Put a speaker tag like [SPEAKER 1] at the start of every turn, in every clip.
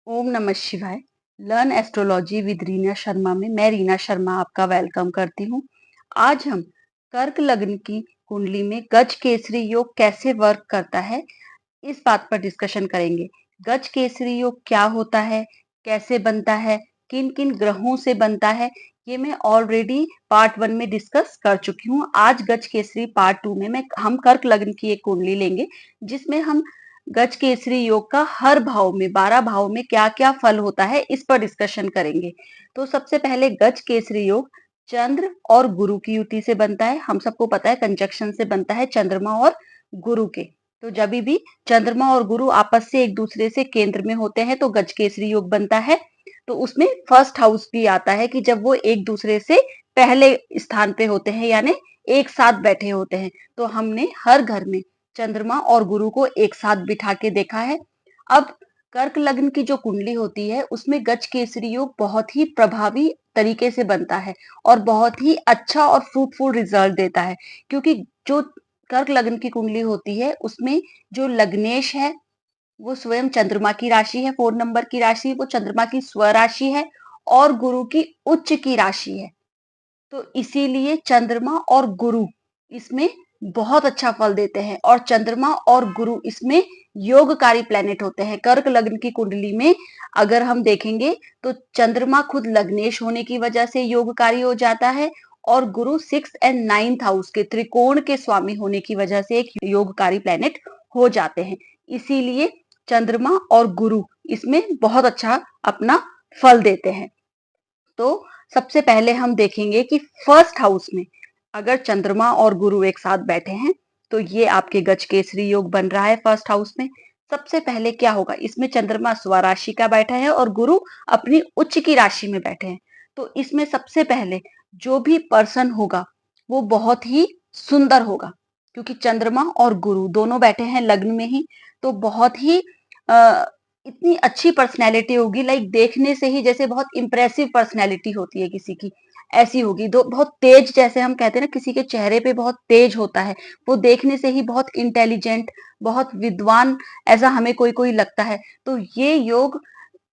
[SPEAKER 1] ओम नमः शिवाय। Learn astrology with Reena Sharma में मैं रीना शर्मा आपका वेलकम करती हूँ। आज हम कर्क लग्न की कुंडली में गज केसरी योग कैसे वर्क करता है, इस बात पर डिस्कशन करेंगे। गज केसरी योग क्या होता है, कैसे बनता है, किन किन ग्रहों से बनता है, ये मैं ऑलरेडी पार्ट 1 में डिस्कस कर चुकी हूँ। आज गज केसरी पार्ट 2 में हम कर्क लग्न की एक कुंडली लेंगे, जिसमें हम गज केसरी योग का हर भाव में 12 भाव में क्या क्या फल होता है, इस पर डिस्कशन करेंगे। तो सबसे पहले गज केसरी योग चंद्र और गुरु की युति से बनता है। हम सबको पता है कंजक्शन से बनता है चंद्रमा और गुरु के। तो जब भी चंद्रमा और गुरु आपस से एक दूसरे से केंद्र में होते हैं तो गज केसरी योग बनता है। तो उसमें फर्स्ट हाउस भी आता है कि जब वो एक दूसरे से पहले स्थान पे होते हैं, यानी एक साथ बैठे होते हैं। तो हमने हर घर में चंद्रमा और गुरु को एक साथ बिठा के देखा है। अब कर्क लग्न की जो कुंडली होती है उसमें गज केसरी योग बहुत ही प्रभावी तरीके से बनता है और बहुत ही अच्छा और फ्रूटफुल रिजल्ट देता है, क्योंकि जो कर्क लग्न की कुंडली होती है उसमें जो लग्नेश है वो स्वयं चंद्रमा की राशि है। 4 नंबर की राशि वो चंद्रमा की स्वराशि है और गुरु की उच्च की राशि है। तो इसीलिए चंद्रमा और गुरु इसमें बहुत अच्छा फल देते हैं और चंद्रमा और गुरु इसमें योगकारी प्लेनेट होते हैं। कर्क लग्न की कुंडली में अगर हम देखेंगे तो चंद्रमा खुद लग्नेश होने की वजह से योगकारी हो जाता है और गुरु 6th एंड 9th हाउस के त्रिकोण के स्वामी होने की वजह से एक योगकारी प्लेनेट हो जाते हैं। इसीलिए चंद्रमा और गुरु इसमें बहुत अच्छा अपना फल देते हैं। तो सबसे पहले हम देखेंगे कि फर्स्ट हाउस में अगर चंद्रमा और गुरु एक साथ बैठे हैं तो ये आपके गज केसरी योग बन रहा है। फर्स्ट हाउस में सबसे पहले क्या होगा, इसमें चंद्रमा स्वराशि का बैठा है और गुरु अपनी उच्च की राशि में बैठे हैं। तो इसमें सबसे पहले जो भी पर्सन होगा वो बहुत ही सुंदर होगा, क्योंकि चंद्रमा और गुरु दोनों बैठे हैं लग्न में ही। तो बहुत ही इतनी अच्छी पर्सनैलिटी होगी, लाइक देखने से ही जैसे बहुत इंप्रेसिव पर्सनैलिटी होती है किसी की, ऐसी होगी। दो बहुत तेज, जैसे हम कहते हैं ना किसी के चेहरे पे बहुत तेज होता है, वो देखने से ही बहुत इंटेलिजेंट, बहुत विद्वान ऐसा हमें कोई कोई लगता है। तो ये योग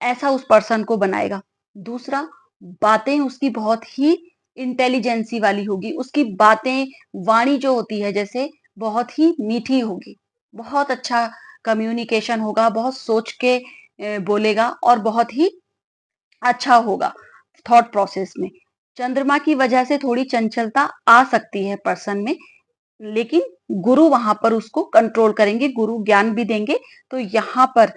[SPEAKER 1] ऐसा उस पर्सन को बनाएगा। दूसरा, बातें उसकी बहुत ही इंटेलिजेंसी वाली होगी, उसकी बातें, वाणी जो होती है जैसे बहुत ही मीठी होगी, बहुत अच्छा कम्युनिकेशन होगा, बहुत सोच के बोलेगा और बहुत ही अच्छा होगा थॉट प्रोसेस में। चंद्रमा की वजह से थोड़ी चंचलता आ सकती है पर्सन में, लेकिन गुरु वहां पर उसको कंट्रोल करेंगे, गुरु ज्ञान भी देंगे। तो यहाँ पर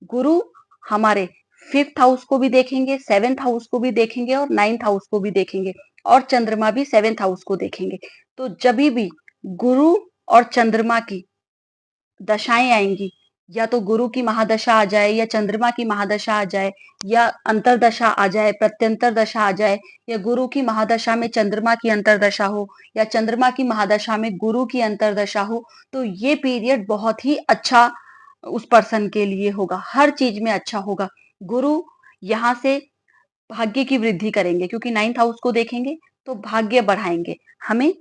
[SPEAKER 1] गुरु हमारे 5th हाउस को भी देखेंगे, 7th हाउस को भी देखेंगे और 9th हाउस को भी देखेंगे और चंद्रमा भी 7th हाउस को देखेंगे। तो जब भी गुरु और चंद्रमा की दशाएं आएंगी, या तो गुरु की महादशा आ जाए या चंद्रमा की महादशा आ जाए या अंतरदशा आ जाए, प्रत्यंतर दशा आ जाए, या गुरु की महादशा में चंद्रमा की अंतरदशा हो या चंद्रमा की महादशा में गुरु की अंतरदशा हो, तो ये पीरियड बहुत ही अच्छा उस पर्सन के लिए होगा, हर चीज में अच्छा होगा। गुरु यहाँ से भाग्य की वृद्धि करेंगे, क्योंकि 9th हाउस को देखेंगे तो भाग्य बढ़ाएंगे, हमें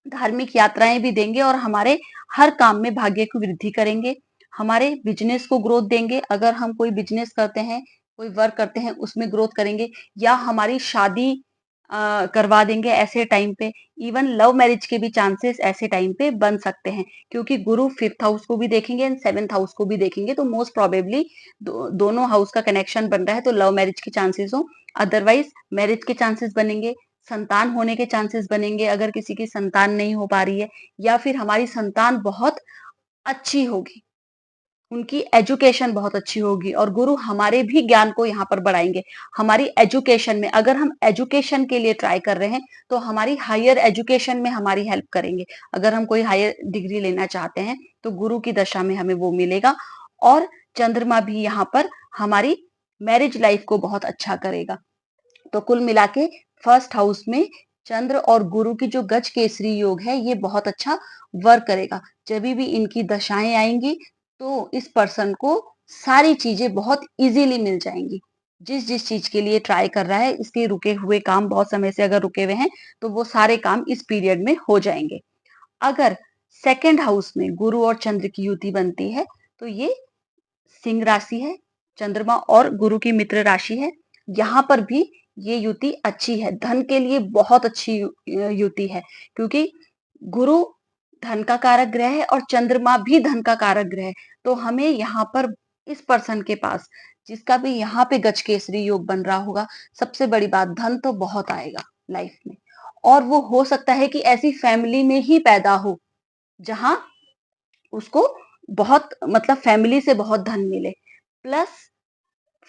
[SPEAKER 1] धार्मिक यात्राएं भी देंगे और हमारे हर काम में भाग्य की वृद्धि करेंगे, हमारे बिजनेस को ग्रोथ देंगे। अगर हम कोई बिजनेस करते हैं, कोई वर्क करते हैं, उसमें ग्रोथ करेंगे, या हमारी शादी करवा देंगे ऐसे टाइम पे। इवन लव मैरिज के भी चांसेस ऐसे टाइम पे बन सकते हैं, क्योंकि गुरु 5th हाउस को भी देखेंगे एंड 7th हाउस को भी देखेंगे। तो मोस्ट प्रोबेबली दोनों हाउस का कनेक्शन बन रहा है तो लव मैरिज के चांसेस हो, अदरवाइज मैरिज के चांसेस बनेंगे, संतान होने के चांसेस बनेंगे अगर किसी की संतान नहीं हो पा रही है, या फिर हमारी संतान बहुत अच्छी होगी, उनकी एजुकेशन बहुत अच्छी होगी और गुरु हमारे भी ज्ञान को यहाँ पर बढ़ाएंगे। हमारी एजुकेशन में, अगर हम एजुकेशन के लिए ट्राई कर रहे हैं तो हमारी हायर एजुकेशन में हमारी हेल्प करेंगे। अगर हम कोई हायर डिग्री लेना चाहते हैं तो गुरु की दशा में हमें वो मिलेगा। और चंद्रमा भी यहाँ पर हमारी मैरिज लाइफ को बहुत अच्छा करेगा। तो कुल मिला के फर्स्ट हाउस में चंद्र और गुरु की जो गज केसरी योग है ये बहुत अच्छा वर्क करेगा। जब भी इनकी दशाएं आएंगी तो इस पर्सन को सारी चीजें बहुत इजीली मिल जाएंगी। जिस जिस चीज के लिए ट्राई कर रहा है, इसके रुके हुए काम, बहुत समय से अगर रुके हुए हैं तो वो सारे काम इस पीरियड में हो जाएंगे। अगर सेकंड हाउस में गुरु और चंद्र की युति बनती है तो ये सिंह राशि है, चंद्रमा और गुरु की मित्र राशि है, यहाँ पर भी ये युति अच्छी है, धन के लिए बहुत अच्छी युति है, क्योंकि गुरु धन का कारक ग्रह है और चंद्रमा भी धन का कारक ग्रह है। तो हमें यहाँ पर इस पर्सन के पास, जिसका भी यहाँ पे गजकेसरी योग बन रहा होगा, सबसे बड़ी बात, धन तो बहुत आएगा लाइफ में, और वो हो सकता है कि ऐसी फैमिली में ही पैदा हो जहां उसको बहुत, मतलब फैमिली से बहुत धन मिले, प्लस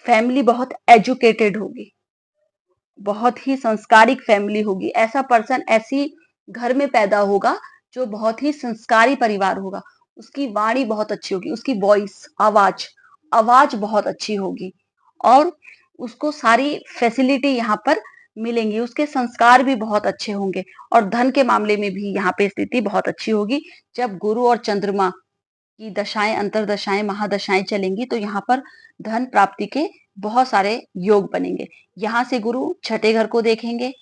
[SPEAKER 1] फैमिली बहुत एजुकेटेड होगी, बहुत ही संस्कारिक फैमिली होगी। ऐसा पर्सन ऐसी घर में पैदा होगा जो बहुत ही संस्कारी परिवार होगा, उसकी वाणी बहुत अच्छी होगी, उसकी वॉइस, आवाज आवाज बहुत अच्छी होगी, और उसको सारी फैसिलिटी यहाँ पर मिलेंगी, उसके संस्कार भी बहुत अच्छे होंगे, और धन के मामले में भी यहाँ पे स्थिति बहुत अच्छी होगी। जब गुरु और चंद्रमा की दशाएं, अंतरदशाएं, महादशाएं चलेंगी तो यहाँ पर धन प्राप्ति के बहुत सारे योग बनेंगे। यहाँ से गुरु छठे घर को देखेंगे,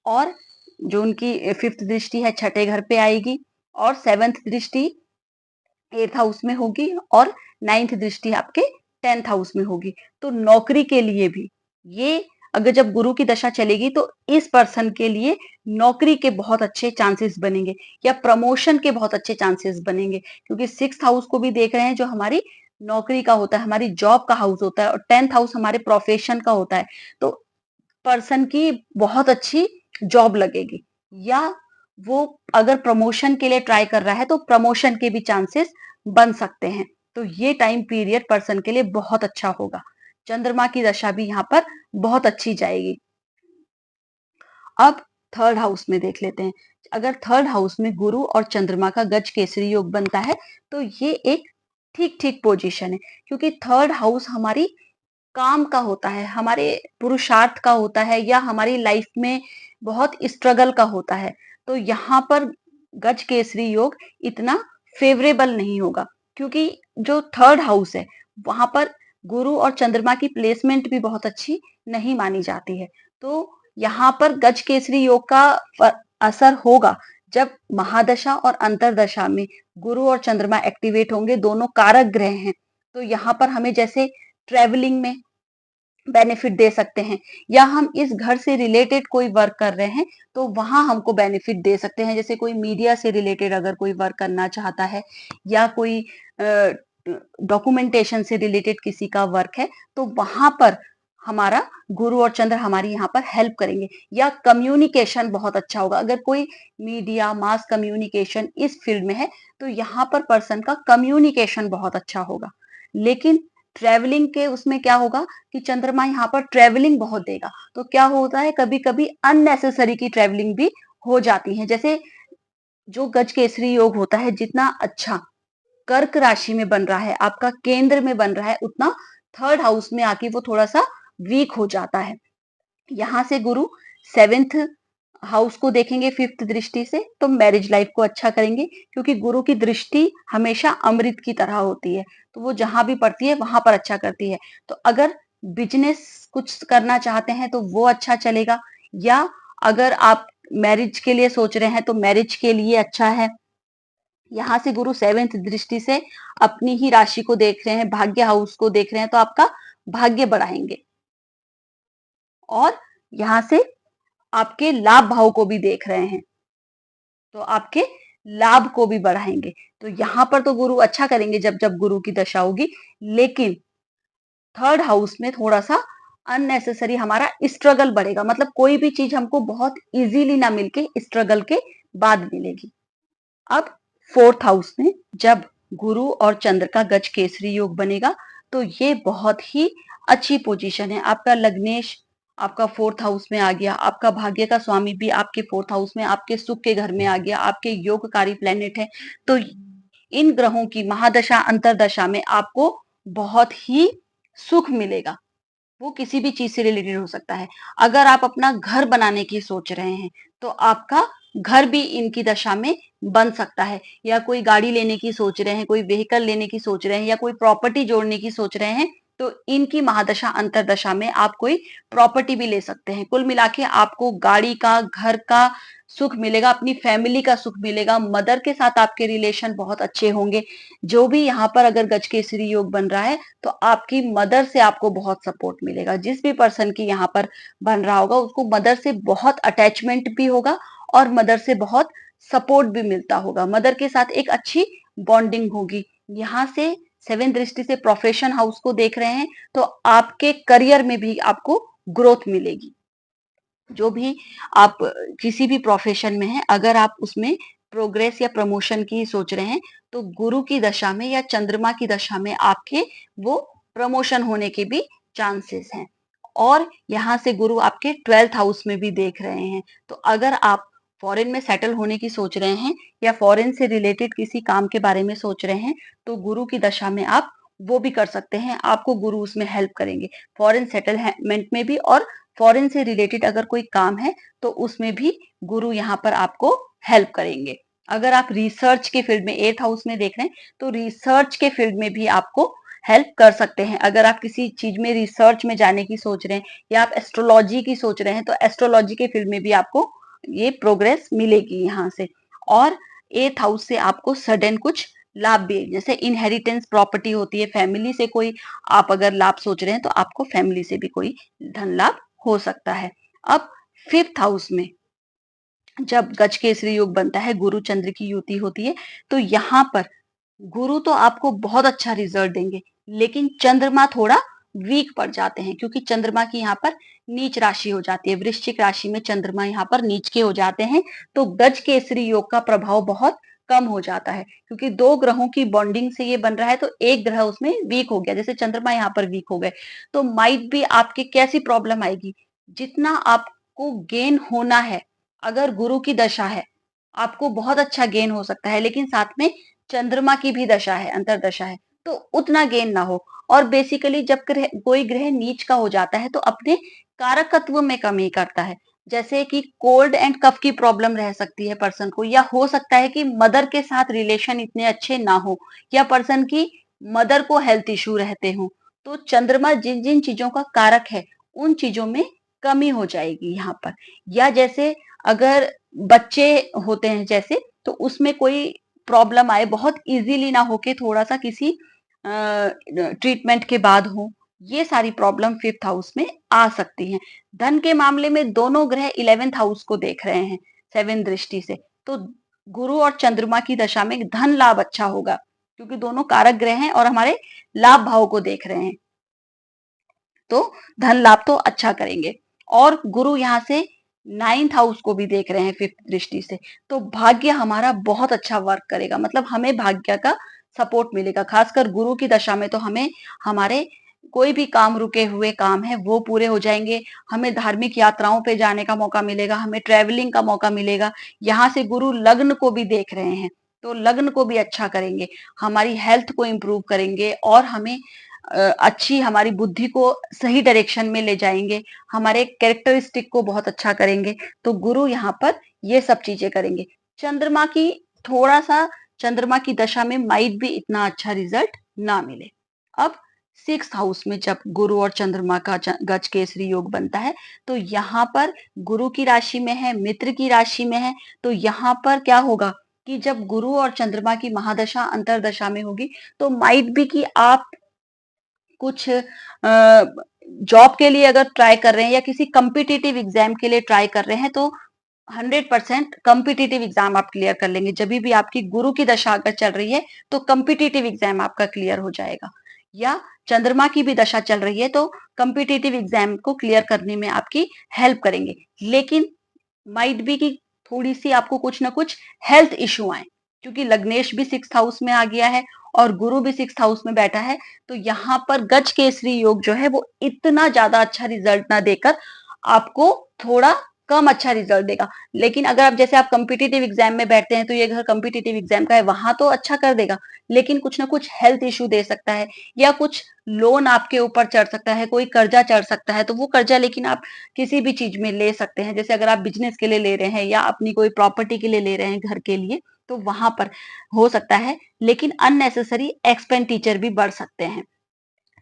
[SPEAKER 1] और जो उनकी फिफ्थ दृष्टि है छठे घर पे आएगी, और सेवेंथ दृष्टि एट्थ हाउस में होगी, और नाइन्थ दृष्टि आपके टेंथ हाउस में होगी। तो नौकरी के लिए भी ये, अगर जब गुरु की दशा चलेगी तो इस पर्सन के लिए नौकरी के बहुत अच्छे चांसेस बनेंगे, या प्रमोशन के बहुत अच्छे चांसेस बनेंगे, क्योंकि सिक्स्थ हाउस को भी देख रहे हैं, जो हमारी नौकरी का होता है, हमारी जॉब का हाउस होता है, और टेंथ हाउस हमारे प्रोफेशन का होता है। तो पर्सन की बहुत अच्छी जॉब लगेगी, या वो अगर प्रमोशन के लिए ट्राई कर रहा है तो प्रमोशन के भी चांसेस बन सकते हैं। तो ये टाइम पीरियड पर्सन के लिए बहुत अच्छा होगा। चंद्रमा की दशा भी यहाँ पर बहुत अच्छी जाएगी। अब थर्ड हाउस में देख लेते हैं। अगर थर्ड हाउस में गुरु और चंद्रमा का गज केसरी योग बनता है तो ये एक ठीक ठीक पोजीशन है, क्योंकि थर्ड हाउस हमारी काम का होता है, हमारे पुरुषार्थ का होता है, या हमारी लाइफ में बहुत स्ट्रगल का होता है। तो यहाँ पर गज केसरी योग इतना फेवरेबल नहीं होगा, क्योंकि जो थर्ड हाउस है वहां पर गुरु और चंद्रमा की प्लेसमेंट भी बहुत अच्छी नहीं मानी जाती है। तो यहाँ पर गज केसरी योग का असर होगा जब महादशा और अंतरदशा में गुरु और चंद्रमा एक्टिवेट होंगे, दोनों कारक ग्रह हैं। तो यहाँ पर हमें जैसे ट्रेवलिंग में बेनिफिट दे सकते हैं, या हम इस घर से रिलेटेड कोई वर्क कर रहे हैं तो वहां हमको बेनिफिट दे सकते हैं। जैसे कोई मीडिया से रिलेटेड अगर कोई वर्क करना चाहता है, या कोई डॉक्यूमेंटेशन से रिलेटेड किसी का वर्क है, तो वहां पर हमारा गुरु और चंद्र हमारी यहाँ पर हेल्प करेंगे। या कम्युनिकेशन बहुत अच्छा होगा, अगर कोई मीडिया, मास कम्युनिकेशन इस फील्ड में है तो यहाँ पर पर्सन का कम्युनिकेशन बहुत अच्छा होगा। लेकिन ट्रेवलिंग के उसमें क्या होगा कि चंद्रमा यहाँ पर ट्रेवलिंग बहुत देगा, तो क्या होता है कभी कभी अननेसेसरी की ट्रेवलिंग भी हो जाती है। जैसे जो गज केसरी योग होता है, जितना अच्छा कर्क राशि में बन रहा है, आपका केंद्र में बन रहा है, उतना थर्ड हाउस में आके वो थोड़ा सा वीक हो जाता है। यहाँ से गुरु सेवेंथ हाउस को देखेंगे फिफ्थ दृष्टि से, तो मैरिज लाइफ को अच्छा करेंगे, क्योंकि गुरु की दृष्टि हमेशा अमृत की तरह होती है, तो वो जहां भी पड़ती है वहां पर अच्छा करती है। तो अगर बिजनेस कुछ करना चाहते हैं तो वो अच्छा चलेगा, या अगर आप मैरिज के लिए सोच रहे हैं तो मैरिज के लिए अच्छा है। यहाँ से गुरु सेवेंथ दृष्टि से अपनी ही राशि को देख रहे हैं, भाग्य हाउस को देख रहे हैं, तो आपका भाग्य बढ़ाएंगे। और यहाँ से आपके लाभ भाव को भी देख रहे हैं, तो आपके लाभ को भी बढ़ाएंगे। तो यहाँ पर तो गुरु अच्छा करेंगे जब जब गुरु की दशा होगी, लेकिन थर्ड हाउस में थोड़ा सा अननेसेसरी हमारा स्ट्रगल बढ़ेगा, मतलब कोई भी चीज हमको बहुत इजीली ना मिलके स्ट्रगल के बाद मिलेगी। अब फोर्थ हाउस में जब गुरु और चंद्र का गज केसरी योग बनेगा तो ये बहुत ही अच्छी पोजीशन है। आपका लग्नेश आपका फोर्थ हाउस में आ गया, आपका भाग्य का स्वामी भी आपके फोर्थ हाउस में, आपके सुख के घर में आ गया, आपके योगकारी प्लेनेट है। तो इन ग्रहों की महादशा अंतरदशा में आपको बहुत ही सुख मिलेगा। वो किसी भी चीज से रिलेटेड हो सकता है। अगर आप अपना घर बनाने की सोच रहे हैं तो आपका घर भी इनकी दशा में बन सकता है, या कोई गाड़ी लेने की सोच रहे हैं, कोई व्हीकल लेने की सोच रहे हैं, या कोई प्रॉपर्टी जोड़ने की सोच रहे हैं, तो इनकी महादशा अंतरदशा में आप कोई प्रॉपर्टी भी ले सकते हैं। कुल मिला के आपको गाड़ी का, घर का सुख मिलेगा, अपनी फैमिली का सुख मिलेगा, मदर के साथ आपके रिलेशन बहुत अच्छे होंगे। जो भी यहाँ पर अगर गजकेसरी योग बन रहा है तो आपकी मदर से आपको बहुत सपोर्ट मिलेगा। जिस भी पर्सन की यहाँ पर बन रहा होगा उसको मदर से बहुत अटैचमेंट भी होगा और मदर से बहुत सपोर्ट भी मिलता होगा। मदर के साथ एक अच्छी बॉन्डिंग होगी। यहाँ से 7 दृष्टि से प्रोफेशन हाउस को देख रहे हैं तो आपके करियर में भी आपको ग्रोथ मिलेगी। जो भी आप किसी भी प्रोफेशन में हैं, अगर आप उसमें प्रोग्रेस या प्रमोशन की सोच रहे हैं तो गुरु की दशा में या चंद्रमा की दशा में आपके वो प्रमोशन होने के भी चांसेस हैं। और यहाँ से गुरु आपके 12th हाउस में भी देख रहे हैं। तो अगर आप फॉरेन में सेटल होने की सोच रहे हैं या फॉरेन से रिलेटेड किसी काम के बारे में सोच रहे हैं तो गुरु की दशा में आप वो भी कर सकते हैं। आपको गुरु उसमें हेल्प करेंगे, फॉरेन सेटलमेंट में भी, और फॉरेन से रिलेटेड अगर कोई काम है तो उसमें भी गुरु यहाँ पर आपको हेल्प करेंगे। अगर आप रिसर्च के फील्ड में 8th हाउस में देख रहे हैं तो रिसर्च के फील्ड में भी आपको हेल्प कर सकते हैं। अगर आप किसी चीज में रिसर्च में जाने की सोच रहे हैं या आप एस्ट्रोलॉजी की सोच रहे हैं तो एस्ट्रोलॉजी के फील्ड में भी आपको ये प्रोग्रेस मिलेगी यहाँ से। और 8th हाउस से आपको सडन कुछ लाभ भी, जैसे इनहेरिटेंस प्रॉपर्टी होती है, फैमिली से कोई आप अगर लाभ सोच रहे हैं तो आपको फैमिली से भी कोई धन लाभ हो सकता है। अब 5th हाउस में जब गजकेसरी योग बनता है, गुरु चंद्र की युति होती है, तो यहाँ पर गुरु तो आपको बहुत अच्छा रिजल्ट देंगे लेकिन चंद्रमा थोड़ा वीक पड़ जाते हैं क्योंकि चंद्रमा की यहाँ पर नीच राशि हो जाती है। वृश्चिक राशि में चंद्रमा यहाँ पर नीच के हो जाते हैं तो गज केसरी योग का प्रभाव बहुत कम हो जाता है क्योंकि दो ग्रहों की बॉन्डिंग से ये बन रहा है तो एक ग्रह उसमें वीक हो गया, जैसे चंद्रमा यहाँ पर वीक हो गए तो माइट भी आपके कैसी प्रॉब्लम आएगी। जितना आपको गेन होना है, अगर गुरु की दशा है आपको बहुत अच्छा गेन हो सकता है, लेकिन साथ में चंद्रमा की भी दशा है, अंतरदशा है, तो उतना गेन ना हो। और बेसिकली जब कोई ग्रह नीच का हो जाता है तो अपने कारकत्व में कमी करता है। जैसे कि कोल्ड एंड कफ की प्रॉब्लम रह सकती है पर्सन को, या हो सकता है कि मदर के साथ रिलेशन इतने अच्छे ना हो, या पर्सन की मदर को हेल्थ इश्यू रहते हो। तो चंद्रमा जिन जिन चीजों का कारक है उन चीजों में कमी हो जाएगी यहाँ पर। या जैसे अगर बच्चे होते हैं जैसे, तो उसमें कोई प्रॉब्लम आए बहुत इजीली ना होके थोड़ा सा किसी ट्रीटमेंट के बाद हो, ये सारी प्रॉब्लम 5th हाउस में आ सकती हैं। धन के मामले में दोनों ग्रह 11th हाउस को देख रहे हैं 7 दृष्टि से, तो गुरु और चंद्रमा की दशा में धन लाभ अच्छा होगा क्योंकि दोनों कारक ग्रह हैं और हमारे लाभ भाव को देख रहे हैं, तो धन लाभ तो अच्छा करेंगे। और गुरु यहाँ से 9th हाउस को भी देख रहे हैं 5th दृष्टि से, तो भाग्य हमारा बहुत अच्छा वर्क करेगा, मतलब हमें भाग्य का सपोर्ट मिलेगा। खासकर गुरु की दशा में तो हमें हमारे कोई भी काम, रुके हुए काम है वो पूरे हो जाएंगे, हमें धार्मिक यात्राओं पे जाने का मौका मिलेगा, हमें ट्रेवलिंग का मौका मिलेगा। यहाँ से गुरु लग्न को भी देख रहे हैं तो लग्न को भी अच्छा करेंगे, हमारी हेल्थ को इम्प्रूव करेंगे और हमें अच्छी, हमारी बुद्धि को सही डायरेक्शन में ले जाएंगे, हमारे कैरेक्टरिस्टिक को बहुत अच्छा करेंगे। तो गुरु यहाँ पर ये सब चीजें करेंगे। चंद्रमा की थोड़ा सा, चंद्रमा की दशा में माइट भी इतना अच्छा रिजल्ट ना मिले। अब 6th हाउस में जब गुरु और चंद्रमा का गज केसरी योग बनता है तो यहाँ पर गुरु की राशि में है, मित्र की राशि में है, तो यहाँ पर क्या होगा कि जब गुरु और चंद्रमा की महादशा अंतरदशा में होगी तो माइट भी कि आप कुछ जॉब के लिए अगर ट्राई कर रहे हैं या किसी कम्पिटिटिव एग्जाम के लिए ट्राई कर रहे हैं तो 100% कम्पिटिटिव एग्जाम आप क्लियर कर लेंगे। जब भी आपकी गुरु की दशा अगर चल रही है तो कम्पिटिटिव एग्जाम आपका क्लियर हो जाएगा, या चंद्रमा की भी दशा चल रही है तो कम्पिटिटिव एग्जाम को क्लियर करने में आपकी हेल्प करेंगे। लेकिन माइट बी की थोड़ी सी आपको कुछ ना कुछ हेल्थ इश्यू आए, क्योंकि लग्नेश भी 6th हाउस में आ गया है और गुरु भी 6th हाउस में बैठा है, तो यहाँ पर गज केसरी योग जो है वो इतना ज्यादा अच्छा रिजल्ट ना देकर आपको थोड़ा कम अच्छा रिजल्ट देगा। लेकिन अगर आप जैसे आप कम्पिटिटिव एग्जाम में बैठते हैं तो ये घर कम्पिटिटिव एग्जाम का है, वहां तो अच्छा कर देगा, लेकिन कुछ ना कुछ हेल्थ इश्यू दे सकता है, या कुछ लोन आपके ऊपर चढ़ सकता है, कोई कर्जा चढ़ सकता है, तो वो कर्जा लेकिन आप किसी भी चीज में ले सकते हैं। जैसे अगर आप बिजनेस के लिए ले रहे हैं या अपनी कोई प्रॉपर्टी के लिए ले रहे हैं घर के लिए, तो वहां पर हो सकता है, लेकिन अननेसेसरी एक्सपेंडिचर भी बढ़ सकते हैं।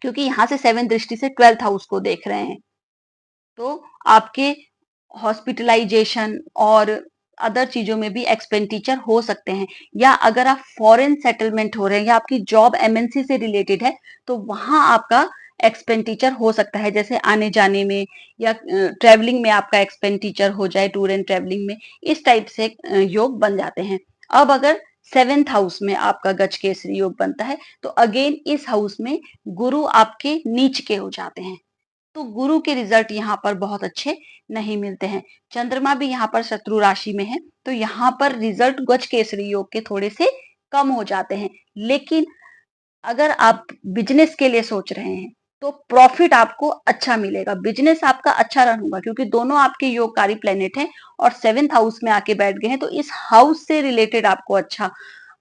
[SPEAKER 1] क्योंकि यहाँ से 7th दृष्टि से 12th हाउस को देख रहे हैं। तो आपके हॉस्पिटलाइजेशन और अदर चीजों में भी एक्सपेंडिचर हो सकते हैं, या अगर आप फॉरेन सेटलमेंट हो रहे हैं या आपकी जॉब एमएनसी से रिलेटेड है तो वहां आपका एक्सपेंडिचर हो सकता है, जैसे आने जाने में या ट्रेवलिंग में आपका एक्सपेंडिचर हो जाए, टूर एंड ट्रेवलिंग में, इस टाइप से योग बन जाते हैं। अब अगर 7th हाउस में आपका गज केसरी योग बनता है तो अगेन इस हाउस में गुरु आपके नीच के हो जाते हैं, तो गुरु के रिजल्ट यहाँ पर बहुत अच्छे नहीं मिलते हैं। चंद्रमा भी यहाँ पर शत्रु राशि में है, तो यहाँ पर रिजल्ट गज केसरी योग के थोड़े से कम हो जाते हैं। लेकिन अगर आप बिजनेस के लिए सोच रहे हैं तो प्रॉफिट आपको अच्छा मिलेगा, बिजनेस आपका अच्छा रन होगा, क्योंकि दोनों आपके योगकारी प्लेनेट हैं और 7th हाउस में आके बैठ गए हैं, तो इस हाउस से रिलेटेड आपको अच्छा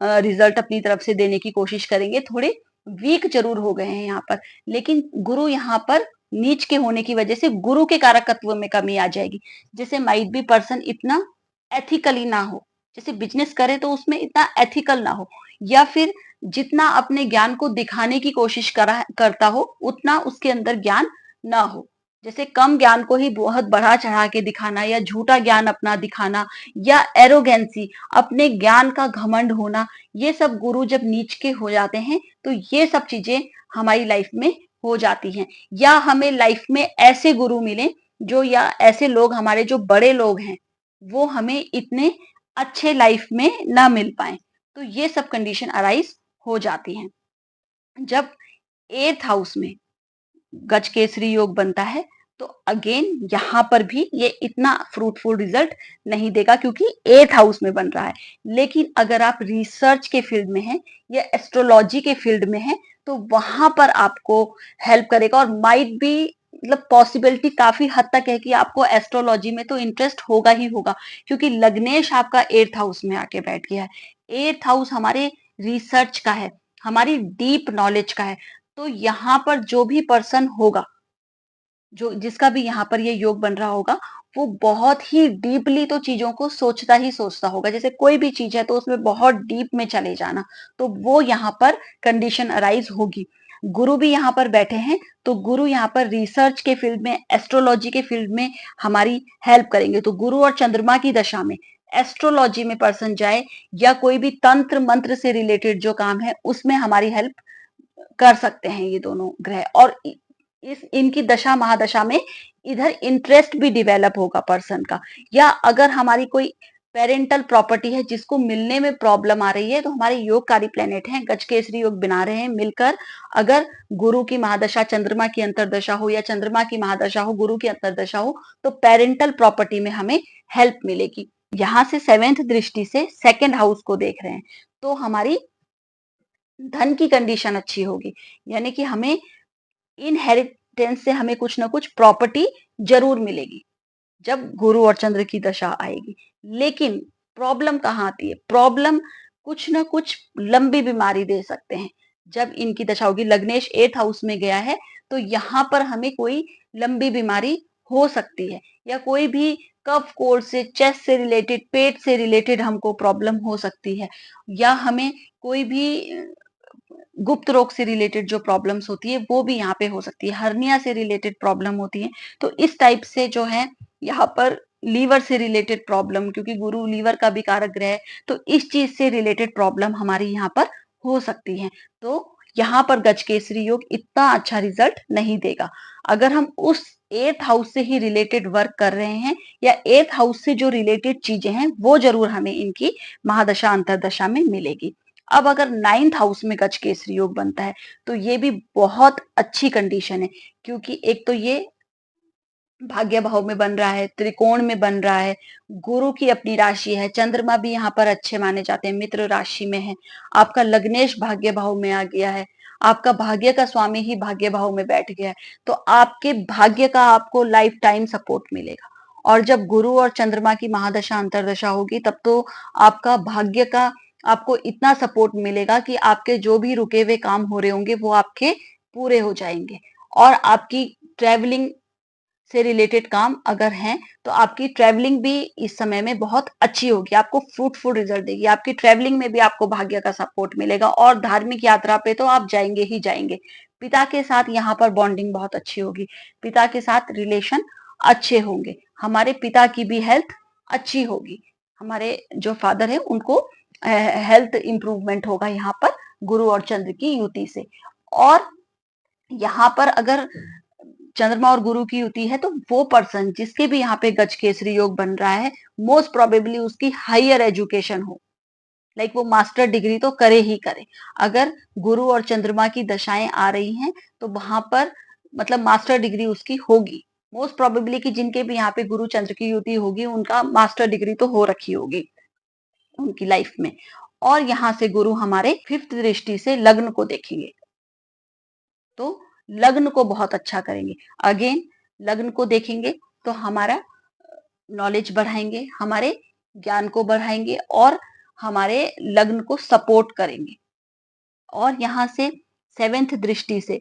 [SPEAKER 1] रिजल्ट अपनी तरफ से देने की कोशिश करेंगे। थोड़े वीक जरूर हो गए हैं यहाँ पर, लेकिन गुरु यहाँ पर नीच के होने की वजह से गुरु के कारकत्व में कमी आ जाएगी, जैसे माइट बी पर्सन इतना एथिकली ना हो, जैसे बिजनेस करे तो उसमें इतना एथिकल ना हो, या फिर जितना अपने ज्ञान को दिखाने की कोशिश करता हो उतना उसके अंदर ज्ञान ना हो, जैसे कम ज्ञान को ही बहुत बढ़ा चढ़ा के दिखाना, या झूठा ज्ञान अपना दिखाना, या एरोगेंसी, अपने ज्ञान का घमंड होना, ये सब गुरु जब नीच के हो जाते हैं तो ये सब चीजें हमारी लाइफ में हो जाती हैं। या हमें लाइफ में ऐसे गुरु मिले जो, या ऐसे लोग हमारे जो बड़े लोग हैं वो हमें इतने अच्छे लाइफ में ना मिल पाए, तो ये सब कंडीशन अराइज हो जाती हैं। जब 8th हाउस में गज केसरी योग बनता है तो अगेन यहाँ पर भी ये इतना फ्रूटफुल रिजल्ट नहीं देगा, क्योंकि 8th हाउस में बन रहा है। लेकिन अगर आप रिसर्च के फील्ड में हैं या एस्ट्रोलॉजी के फील्ड में हैं तो वहां पर आपको हेल्प करेगा, और माइट भी, मतलब पॉसिबिलिटी काफी हद तक है कि आपको एस्ट्रोलॉजी में तो इंटरेस्ट होगा ही होगा, क्योंकि लग्नेश आपका 8th हाउस में आके बैठ गया है। 8th हाउस हमारे रिसर्च का है, हमारी डीप नॉलेज का है, तो यहाँ पर जो भी पर्सन होगा, जो जिसका भी यहाँ पर ये योग बन रहा होगा, वो बहुत ही डीपली तो चीजों को सोचता ही सोचता होगा, जैसे कोई भी चीज है तो उसमें बहुत डीप में चले जाना, तो वो यहाँ पर कंडीशन अराइज होगी। गुरु भी यहाँ पर बैठे हैं तो गुरु यहाँ पर रिसर्च के फील्ड में, एस्ट्रोलॉजी के फील्ड में हमारी हेल्प करेंगे, तो गुरु और चंद्रमा की दशा में एस्ट्रोलॉजी में पर्सन जाए या कोई भी तंत्र मंत्र से रिलेटेड जो काम है उसमें हमारी हेल्प कर सकते हैं ये दोनों ग्रह, और इस इनकी दशा महादशा में इधर इंटरेस्ट भी डेवलप होगा पर्सन का। या अगर हमारी कोई पेरेंटल प्रॉपर्टी है जिसको मिलने में प्रॉब्लम आ रही है, तो हमारे योगकारी प्लेनेट हैं, गज केसरी योग बना रहे हैं मिलकर, अगर गुरु की महादशा चंद्रमा की अंतरदशा हो या चंद्रमा की महादशा हो गुरु की अंतरदशा हो, तो पेरेंटल प्रॉपर्टी में हमें हेल्प मिलेगी। यहाँ से 7th दृष्टि से 2nd हाउस को देख रहे हैं तो हमारी धन की कंडीशन अच्छी होगी, यानी कि हमें इनहेरिटेंस से हमें कुछ ना कुछ प्रॉपर्टी जरूर मिलेगी जब गुरु और चंद्र की दशा आएगी। लेकिन प्रॉब्लम कहाँ आती है? प्रॉब्लम कुछ ना कुछ लंबी बीमारी दे सकते हैं जब इनकी दशा होगी। लग्नेश 8th हाउस में गया है तो यहाँ पर हमें कोई लंबी बीमारी हो सकती है, या कोई भी कफ कोर्ड से, चेस्ट से रिलेटेड, पेट से रिलेटेड हमको प्रॉब्लम हो सकती है, या हमें कोई भी गुप्त रोग से रिलेटेड जो प्रॉब्लम्स होती है वो भी यहाँ पे हो सकती है, हर्निया से रिलेटेड प्रॉब्लम होती है, तो इस टाइप से जो है यहाँ पर लीवर से रिलेटेड प्रॉब्लम, क्योंकि गुरु लीवर का भी कारक ग्रह है, तो इस चीज से रिलेटेड प्रॉब्लम हमारी यहाँ पर हो सकती है। तो यहाँ पर गज केसरी योग इतना अच्छा रिजल्ट नहीं देगा। अगर हम उस 8th हाउस से ही रिलेटेड वर्क कर रहे हैं या 8th हाउस से जो रिलेटेड चीजें हैं वो जरूर हमें इनकी महादशा अंतरदशा में मिलेगी। अब अगर 9th हाउस में गज केसरी योग बनता है तो ये भी बहुत अच्छी कंडीशन है, क्योंकि एक तो ये भाग्य भाव में बन रहा है, त्रिकोण में बन रहा है, गुरु की अपनी राशि है, चंद्रमा भी यहाँ पर अच्छे माने जाते हैं, मित्र राशि में है, आपका लग्नेश भाग्य भाव में आ गया है, आपका भाग्य का स्वामी ही भाग्य भाव में बैठ गया है, तो आपके भाग्य का आपको लाइफ टाइम सपोर्ट मिलेगा। और जब गुरु और चंद्रमा की महादशा अंतरदशा होगी तब तो आपका भाग्य का आपको इतना सपोर्ट मिलेगा कि आपके जो भी रुके हुए काम हो रहे होंगे वो आपके पूरे हो जाएंगे, और आपकी ट्रेवलिंग से रिलेटेड काम अगर हैं तो आपकी ट्रैवलिंग भी इस समय में बहुत अच्छी होगी, आपको फ्रूटफुल रिजल्ट देगी, आपकी ट्रैवलिंग में भी आपको भाग्य का सपोर्ट मिलेगा, और धार्मिक यात्रा पे तो आप जाएंगे ही जाएंगे। पिता के साथ यहाँ पर बॉन्डिंग बहुत अच्छी होगी, पिता के साथ रिलेशन अच्छे होंगे, हमारे पिता की भी हेल्थ अच्छी होगी, हमारे जो फादर है उनको हेल्थ इंप्रूवमेंट होगा यहाँ पर गुरु और चंद्र की युति से। और यहाँ पर अगर चंद्रमा और गुरु की युति है तो वो पर्सन जिसके भी यहाँ पे गज केसरी योग बन रहा है, मोस्ट प्रोबेबली उसकी हायर एजुकेशन हो, लाइक वो मास्टर डिग्री तो करे ही करे। अगर गुरु और चंद्रमा की दशाएं आ रही हैं तो वहां पर मतलब मास्टर डिग्री उसकी होगी, मोस्ट प्रोबेबली कि जिनके भी यहाँ पे गुरु चंद्र की युति होगी उनका मास्टर डिग्री तो हो रखी होगी उनकी लाइफ में। और यहाँ से गुरु हमारे फिफ्थ दृष्टि से लग्न को देखेंगे तो लग्न को बहुत अच्छा करेंगे। अगेन लग्न को देखेंगे तो हमारा नॉलेज बढ़ाएंगे, हमारे ज्ञान को बढ़ाएंगे और हमारे लग्न को सपोर्ट करेंगे। और यहाँ से सेवेंथ दृष्टि से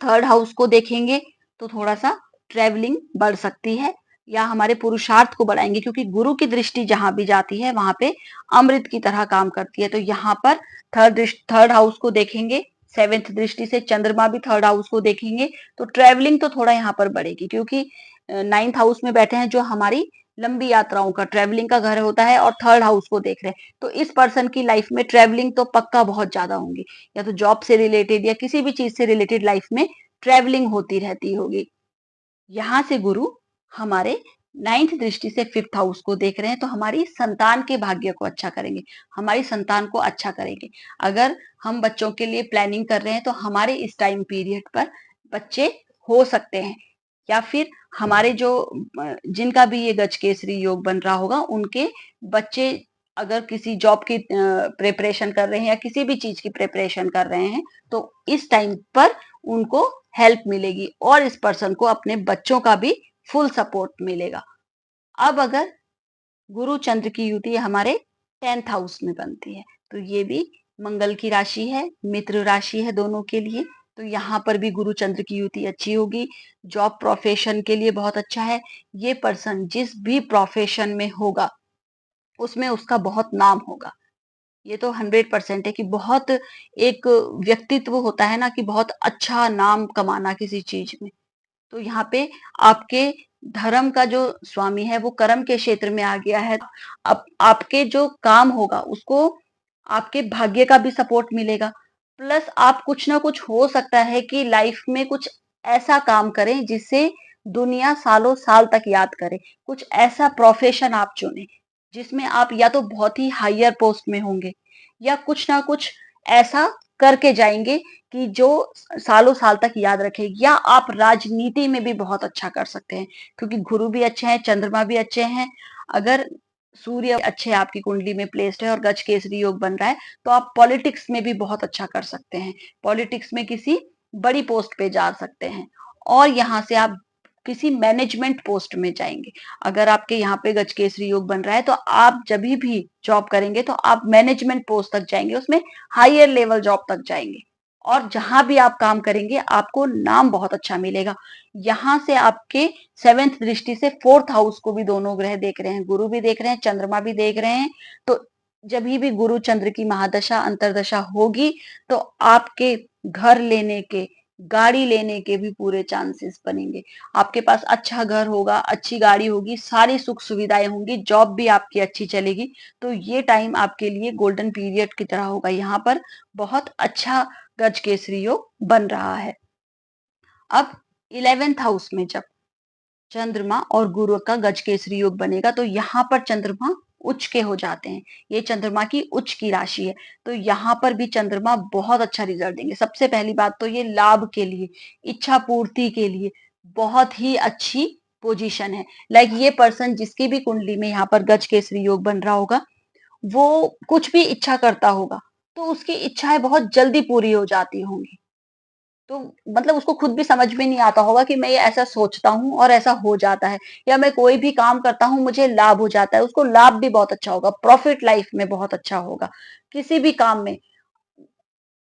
[SPEAKER 1] थर्ड हाउस को देखेंगे तो थोड़ा सा ट्रेवलिंग बढ़ सकती है या हमारे पुरुषार्थ को बढ़ाएंगे, क्योंकि गुरु की दृष्टि जहां भी जाती है वहां पे अमृत की तरह काम करती है। तो यहाँ पर थर्ड हाउस को देखेंगे, सेवेंथ दृष्टि से चंद्रमा भी थर्ड हाउस को देखेंगे तो ट्रेवलिंग तो थोड़ा यहाँ पर बढ़ेगी, क्योंकि नाइन्थ हाउस में बैठे हैं जो हमारी लंबी यात्राओं का ट्रेवलिंग का घर होता है और थर्ड हाउस को देख रहे हैं, तो इस पर्सन की लाइफ में ट्रेवलिंग तो पक्का बहुत ज्यादा होंगी, या तो जॉब से रिलेटेड या किसी भी चीज से रिलेटेड लाइफ में ट्रेवलिंग होती रहती होगी। यहाँ से गुरु हमारे नाइन्थ दृष्टि से फिफ्थ हाउस को देख रहे हैं तो हमारी संतान के भाग्य को अच्छा करेंगे, हमारी संतान को अच्छा करेंगे। अगर हम बच्चों के लिए प्लानिंग कर रहे हैं तो हमारे इस टाइम पीरियड पर बच्चे हो सकते हैं, या फिर हमारे जो जिनका भी ये गज केसरी योग बन रहा होगा उनके बच्चे अगर किसी जॉब की प्रिपरेशन कर रहे हैं या किसी भी चीज की प्रिपरेशन कर रहे हैं तो इस टाइम पर उनको हेल्प मिलेगी और इस पर्सन को अपने बच्चों का भी फुल सपोर्ट मिलेगा। अब अगर गुरु चंद्र की युति हमारे 10th हाउस में बनती है तो ये भी मंगल की राशि है, मित्र राशि है दोनों के लिए, तो यहाँ पर भी गुरु चंद्र की युति अच्छी होगी, जॉब प्रोफेशन के लिए बहुत अच्छा है। ये पर्सन जिस भी प्रोफेशन में होगा उसमें उसका बहुत नाम होगा, ये तो 100% है कि बहुत एक व्यक्तित्व होता है ना कि बहुत अच्छा नाम कमाना किसी चीज में। तो यहाँ पे आपके धर्म का जो स्वामी है वो कर्म के क्षेत्र में आ गया है, अब आपके जो काम होगा उसको आपके भाग्य का भी सपोर्ट मिलेगा, प्लस आप कुछ ना कुछ हो सकता है कि लाइफ में कुछ ऐसा काम करें जिससे दुनिया सालों साल तक याद करे, कुछ ऐसा प्रोफेशन आप चुने जिसमें आप या तो बहुत ही हायर पोस्ट में होंगे या कुछ ना कुछ ऐसा करके जाएंगे कि जो सालों साल तक याद रखे, या आप राजनीति में भी बहुत अच्छा कर सकते हैं क्योंकि गुरु भी अच्छे हैं, चंद्रमा भी अच्छे हैं। अगर सूर्य अच्छे आपकी कुंडली में प्लेस्ड है और गज केसरी योग बन रहा है तो आप पॉलिटिक्स में भी बहुत अच्छा कर सकते हैं, पॉलिटिक्स में किसी बड़ी पोस्ट पे जा सकते हैं और यहाँ से आप किसी मैनेजमेंट पोस्ट में जाएंगे। अगर आपके यहाँ पे गज केसरी योग बन रहा है तो आप जब भी जॉब करेंगे तो आप मैनेजमेंट पोस्ट तक जाएंगे, उसमें हायर लेवल जॉब तक जाएंगे और जहां भी आप काम करेंगे आपको नाम बहुत अच्छा मिलेगा। यहाँ से आपके सेवेंथ दृष्टि से फोर्थ हाउस को भी दोनों ग्रह देख रहे हैं, गुरु भी देख रहे हैं, चंद्रमा भी देख रहे हैं, तो जब भी गुरु चंद्र की महादशा अंतरदशा होगी तो आपके घर लेने के, गाड़ी लेने के भी पूरे चांसेस बनेंगे। आपके पास अच्छा घर होगा, अच्छी गाड़ी होगी, सारी सुख सुविधाएं होंगी, जॉब भी आपकी अच्छी चलेगी, तो ये टाइम आपके लिए गोल्डन पीरियड की तरह होगा। यहाँ पर बहुत अच्छा गज केसरी योग बन रहा है। अब 11th हाउस में जब चंद्रमा और गुरु का गज केसरी योग बनेगा तो यहाँ पर चंद्रमा उच्च के हो जाते हैं, ये चंद्रमा की उच्च की राशि है, तो यहाँ पर भी चंद्रमा बहुत अच्छा रिजल्ट देंगे। सबसे पहली बात तो ये लाभ के लिए, इच्छा पूर्ति के लिए बहुत ही अच्छी पोजीशन है। लाइक ये पर्सन जिसकी भी कुंडली में यहाँ पर गज केसरी योग बन रहा होगा वो कुछ भी इच्छा करता होगा तो उसकी इच्छाएं बहुत जल्दी पूरी हो जाती होंगी, तो मतलब उसको खुद भी समझ में नहीं आता होगा कि मैं ये ऐसा सोचता हूँ और ऐसा हो जाता है, या मैं कोई भी काम करता हूँ मुझे लाभ हो जाता है, उसको लाभ भी बहुत अच्छा होगा, प्रॉफिट लाइफ में बहुत अच्छा होगा, किसी भी काम में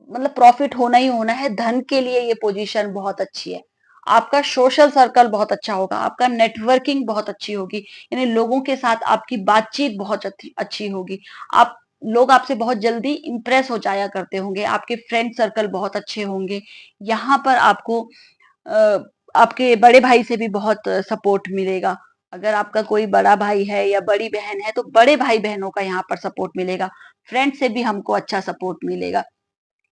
[SPEAKER 1] मतलब प्रॉफिट होना ही होना है, धन के लिए ये पोजीशन बहुत अच्छी है। आपका सोशल सर्कल बहुत अच्छा होगा, आपका नेटवर्किंग बहुत अच्छी होगी, यानी लोगों के साथ आपकी बातचीत बहुत अच्छी होगी, आप लोग आपसे बहुत जल्दी इम्प्रेस हो जाया करते होंगे, आपके फ्रेंड सर्कल बहुत अच्छे होंगे। यहाँ पर आपको आपके बड़े भाई से भी बहुत सपोर्ट मिलेगा। अगर आपका कोई बड़ा भाई है या बड़ी बहन है तो बड़े भाई बहनों का यहाँ पर सपोर्ट मिलेगा। फ्रेंड से भी हमको अच्छा सपोर्ट मिलेगा।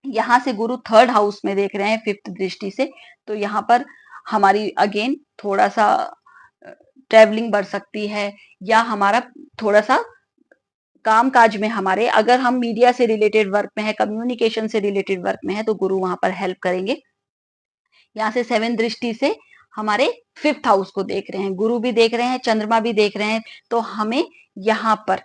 [SPEAKER 1] यहाँ से गुरु थर्ड हाउस में देख रहे हैं फिफ्थ दृष्टि से, तो यहाँ पर हमारी अगेन थोड़ा सा ट्रेवलिंग बढ़ सकती है, या हमारा थोड़ा सा काम काज में हमारे, अगर हम मीडिया से रिलेटेड वर्क में है, कम्युनिकेशन से रिलेटेड वर्क में है, तो गुरु वहां पर हेल्प करेंगे। यहाँ से सेवन दृष्टि से हमारे फिफ्थ हाउस को देख रहे हैं, गुरु भी देख रहे हैं, चंद्रमा भी देख रहे हैं, तो हमें यहाँ पर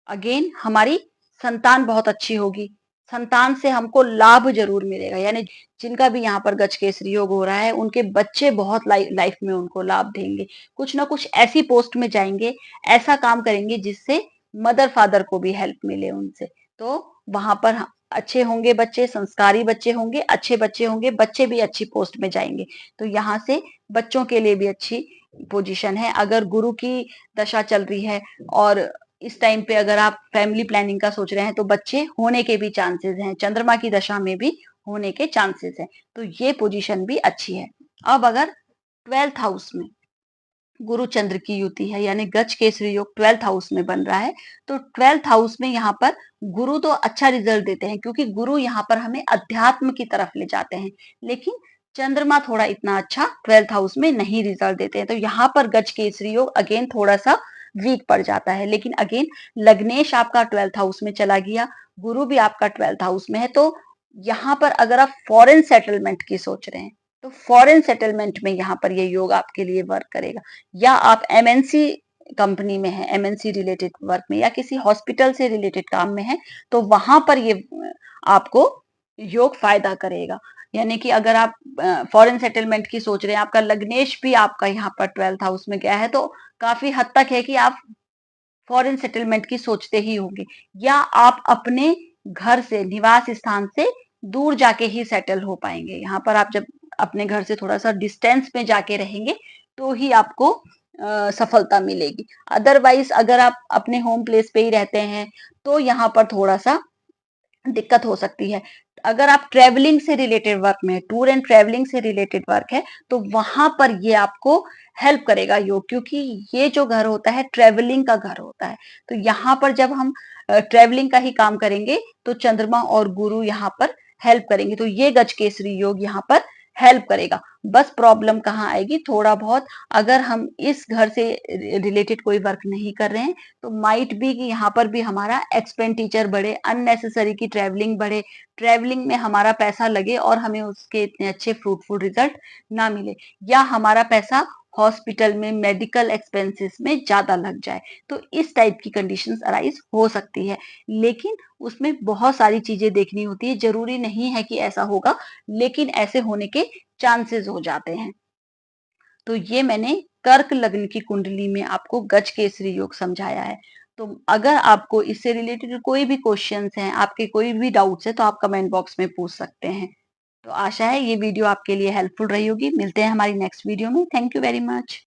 [SPEAKER 1] अगेन हमारी संतान बहुत अच्छी होगी। संतान से हमको लाभ जरूर मिलेगा, यानी जिनका भी यहाँ पर गजकेसरी योग हो रहा है उनके बच्चे बहुत लाइफ में उनको लाभ देंगे। कुछ ना कुछ ऐसी पोस्ट में जाएंगे, ऐसा काम करेंगे जिससे मदर फादर को भी हेल्प मिले उनसे। तो वहां पर अच्छे होंगे बच्चे, संस्कारी बच्चे होंगे, अच्छे बच्चे होंगे, बच्चे भी अच्छी पोस्ट में जाएंगे। तो यहाँ से बच्चों के लिए भी अच्छी पोजीशन है। अगर गुरु की दशा चल रही है और इस टाइम पे अगर आप फैमिली प्लानिंग का सोच रहे हैं तो बच्चे होने के भी चांसेस हैं, चंद्रमा की दशा में भी होने के चांसेस हैं, तो ये पोजीशन भी अच्छी है। अब अगर ट्वेल्थ हाउस में गुरु चंद्र की युति है, यानी गज केसरी योग ट्वेल्थ हाउस में बन रहा है, तो ट्वेल्थ हाउस में यहाँ पर गुरु तो अच्छा रिजल्ट देते हैं, क्योंकि गुरु यहाँ पर हमें अध्यात्म की तरफ ले जाते हैं, लेकिन चंद्रमा थोड़ा इतना अच्छा ट्वेल्थ हाउस में नहीं रिजल्ट देते हैं। तो यहाँ पर गज केसरी योग अगेन थोड़ा सा वीक पड़ जाता है। लेकिन अगेन लग्नेश आपका ट्वेल्थ हाउस में चला गया, गुरु भी आपका ट्वेल्थ हाउस में है, तो यहाँ पर अगर आप फॉरेन सेटलमेंट की सोच रहे हैं तो फॉरेन सेटलमेंट में यहाँ पर ये योग आपके लिए वर्क करेगा। या आप एमएनसी कंपनी में है, एमएनसी रिलेटेड वर्क में, या किसी हॉस्पिटल से रिलेटेड काम में है, तो वहां पर ये आपको योग फायदा करेगा। यानी कि अगर आप फॉरेन सेटलमेंट की सोच रहे हैं, आपका लग्नेश भी आपका यहाँ पर ट्वेल्थ हाउस में गया है, तो काफी हद तक है कि आप फॉरेन सेटलमेंट की सोचते ही होंगे, या आप अपने घर से, निवास स्थान से दूर जाके ही सेटल हो पाएंगे। यहाँ पर आप जब अपने घर से थोड़ा सा डिस्टेंस में जाके रहेंगे तो ही आपको सफलता मिलेगी। अदरवाइज अगर आप अपने होम प्लेस पे ही रहते हैं तो यहाँ पर थोड़ा सा दिक्कत हो सकती है। अगर आप ट्रेवलिंग से रिलेटेड वर्क में, टूर एंड ट्रेवलिंग से रिलेटेड वर्क है, तो वहां पर ये आपको हेल्प करेगा योग, क्योंकि ये जो घर होता है ट्रेवलिंग का घर होता है। तो यहाँ पर जब हम ट्रेवलिंग का ही काम करेंगे तो चंद्रमा और गुरु यहाँ पर हेल्प करेंगे, तो ये गजकेसरी योग यहाँ पर हेल्प करेगा। बस प्रॉब्लम कहाँ आएगी, थोड़ा बहुत अगर हम इस घर से रिलेटेड कोई वर्क नहीं कर रहे हैं तो माइट बी कि यहाँ पर भी हमारा एक्सपेंडिचर बढ़े, अननेसेसरी की ट्रेवलिंग बढ़े, ट्रेवलिंग में हमारा पैसा लगे और हमें उसके इतने अच्छे फ्रूटफुल रिजल्ट ना मिले, या हमारा पैसा हॉस्पिटल में मेडिकल एक्सपेंसेस में ज्यादा लग जाए। तो इस टाइप की कंडीशंस अराइज हो सकती है, लेकिन उसमें बहुत सारी चीजें देखनी होती है। जरूरी नहीं है कि ऐसा होगा, लेकिन ऐसे होने के चांसेस हो जाते हैं। तो ये मैंने कर्क लग्न की कुंडली में आपको गज केसरी योग समझाया है। तो अगर आपको इससे रिलेटेड कोई भी क्वेश्चंस हैं, आपके कोई भी डाउट्स है, तो आप कमेंट बॉक्स में पूछ सकते हैं। तो आशा है ये वीडियो आपके लिए हेल्पफुल रही होगी। मिलते हैं हमारी नेक्स्ट वीडियो में। Thank you very much.